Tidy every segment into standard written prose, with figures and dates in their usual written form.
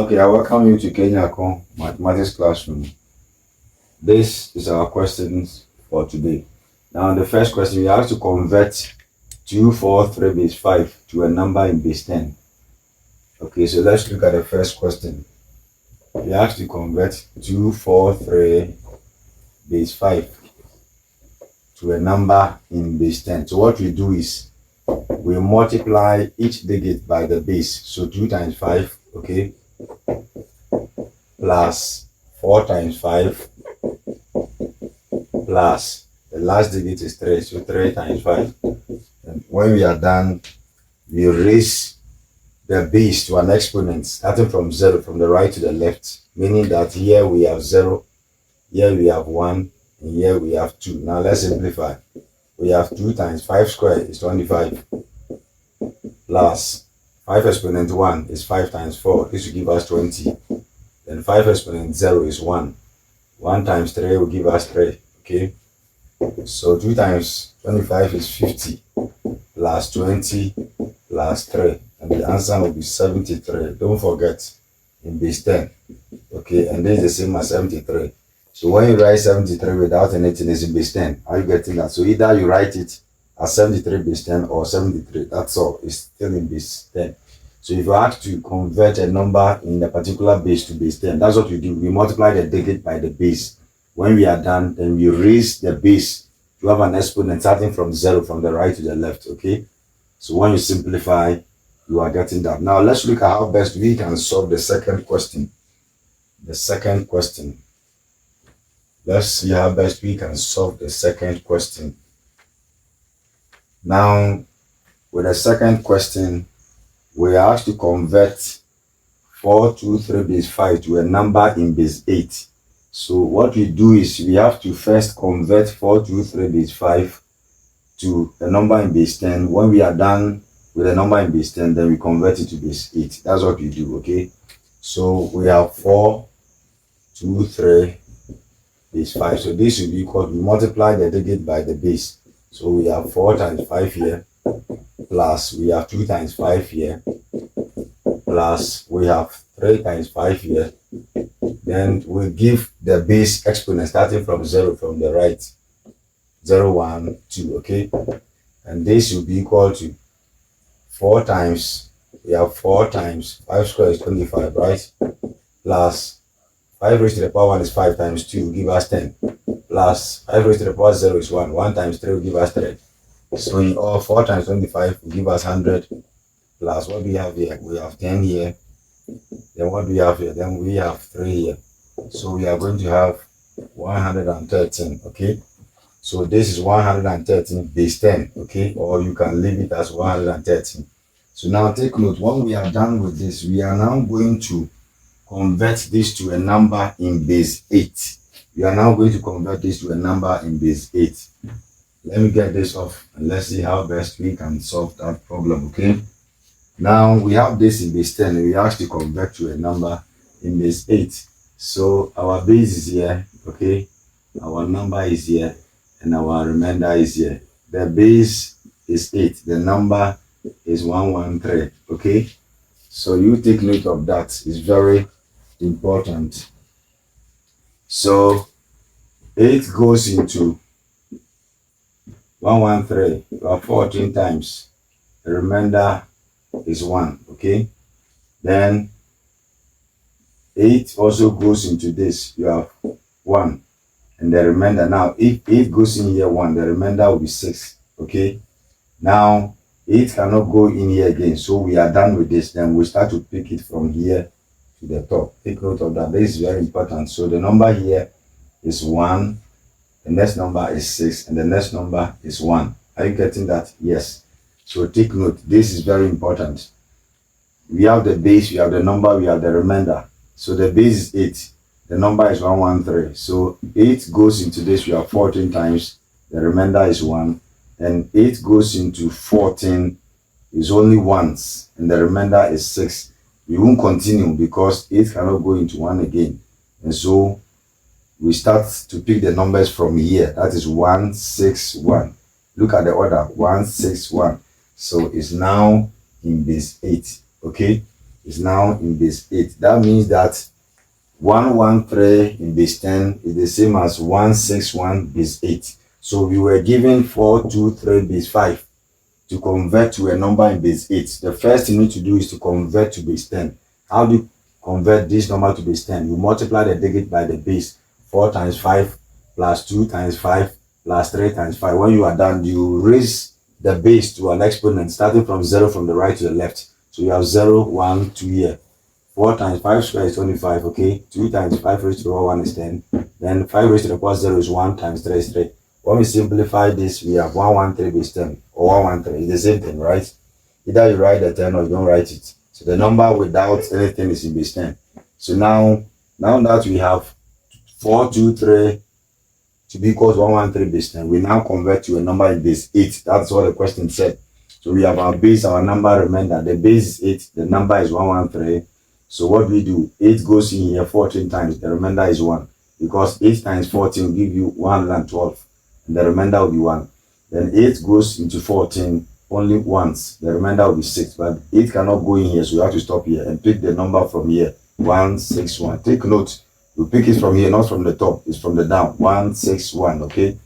Okay, I welcome you to Kenya Con Mathematics Classroom. This is our questions for today. Now, the first question, we have to convert 243 base 5 to a number in base 10. Okay, so let's look at the first question. We have to convert 243 base 5 to a number in base 10. So what we do is we multiply each digit by the base. So 2 times 5, okay, plus 4 times 5 plus the last digit is 3, so 3 times 5. And when we are done, we raise the base to an exponent starting from 0 from the right to the left, meaning that here we have 0, here we have 1, and here we have 2. Now let's simplify. We have 2 times 5 squared is 25 plus 5 exponent 1 is 5 times 4. This will give us 20. Then 5 exponent 0 is 1. 1 times 3 will give us 3. Okay. So 2 times 25 is 50 plus 20 plus 3. And the answer will be 73. Don't forget in base 10. Okay. And this is the same as 73. So when you write 73 without anything, it's in base 10. Are you getting that? So either you write it as 73 base 10 or 73. That's all. It's still in base 10. So if you have to convert a number in a particular base to base 10, that's what we do. We multiply the digit by the base. When we are done, then we raise the base to have an exponent starting from 0 from the right to the left. Okay. So when you simplify, you are getting that. Now let's look at how best we can solve the second question. The second question. Let's see how best we can solve the second question. Now, with the second question, we are asked to convert 423 base 5 to a number in base 8. So what we do is we have to first convert 423 base 5 to a number in base 10. When we are done with a number in base 10, then we convert it to base 8. That's what we do, okay? So we have 423 base 5. So this will be equal, we multiply the digit by the base. So we have 4 times 5 here, plus we have 2 times 5 here, plus we have 3 times 5 here. Then we give the base exponent starting from 0 from the right. 0, 1, 2, okay? And this will be equal to 4 times, we have 4 times 5 squared is 25, right? Plus 5 raised to the power 1 is 5 times 2 will give us 10. Plus 5 raised to the power 0 is 1. 1 times 3 will give us 3. So in all, 4 times 25 will give us 100. Plus what do we have here? We have 10 here. Then what do we have here? Then we have 3 here. So we are going to have 113. Okay. So this is 113 base 10. Okay. Or you can leave it as 113. So now take note. When we are done with this, we are now going to convert this to a number in base 8. We are now going to convert this to a number in base 8. Let me get this off and let's see how best we can solve that problem, okay? Now we have this in base 10 and we have to convert to a number in base 8. So our base is here, okay? Our number is here and our remainder is here. The base is 8. The number is 113, okay? So you take note of that. It's very important. So 8 goes into 113. You have 14 times. The remainder is 1. Okay. Then 8 also goes into this. You have 1. And the remainder. Now, if 8 goes in here 1, the remainder will be 6. Okay. Now, 8 cannot go in here again. So we are done with this. Then we start to pick it from here to the top. Take note of that. This is very important. So the number here is 1. The next number is 6 and the next number is 1. Are you getting that? Yes. So take note. This is very important. We have the base, we have the number, we have the remainder. So the base is 8. The number is 113. So 8 goes into this. We have 14 times. The remainder is 1. And 8 goes into 14 is only once. And the remainder is 6. We won't continue because 8 cannot go into 1 again. And so we start to pick the numbers from here. That is 161. Look at the order. 161. So it's now in base 8. Okay. is now in base 8. That means that 113 in base 10 is the same as 161 base 8. So we were given 423 base 5 to convert to a number in base 8. The first thing you need to do is to convert to base 10. How do you convert this number to base 10? You multiply the digit by the base. 4 times 5 plus 2 times 5 plus 3 times 5. When you are done, you raise the base to an exponent starting from 0 from the right to the left. So you have 0, 1, 2 here. 4 times 5 squared is 25, okay? 2 times 5 raised to the power 1 is 10. Then 5 raised to the power 0 is 1 times 3 is 3. When we simplify this, we have 113 base 10 or 113. It's the same thing, right? Either you write the 10 or you don't write it. So the number without anything is in base 10. So now that we have 423 to be equals 113 base 10, we now convert to a number in base 8. That's what the question said. So we have our base, our number, remember the base is 8, the number is 113. So what do? 8 goes in here 14 times, the remainder is 1. Because 8 times 14 will give you 112, and the remainder will be 1. Then 8 goes into 14 only once, the remainder will be 6. But 8 cannot go in here, so you have to stop here and pick the number from here, 161. Take note, you pick it from here, not from the top, it's from the down, 161, okay?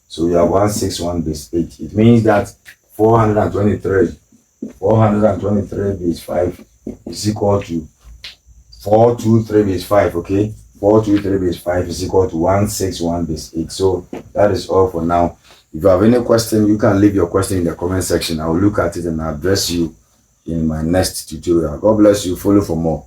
So we have 161 base 8. It means that 423 base 5 is equal to 423 base 5, okay? 423 base 5 is equal to 161 base 8. So that is all for now. If you have any question, you can leave your question in the comment section. I will look at it and address you in my next tutorial. God bless you. Follow for more.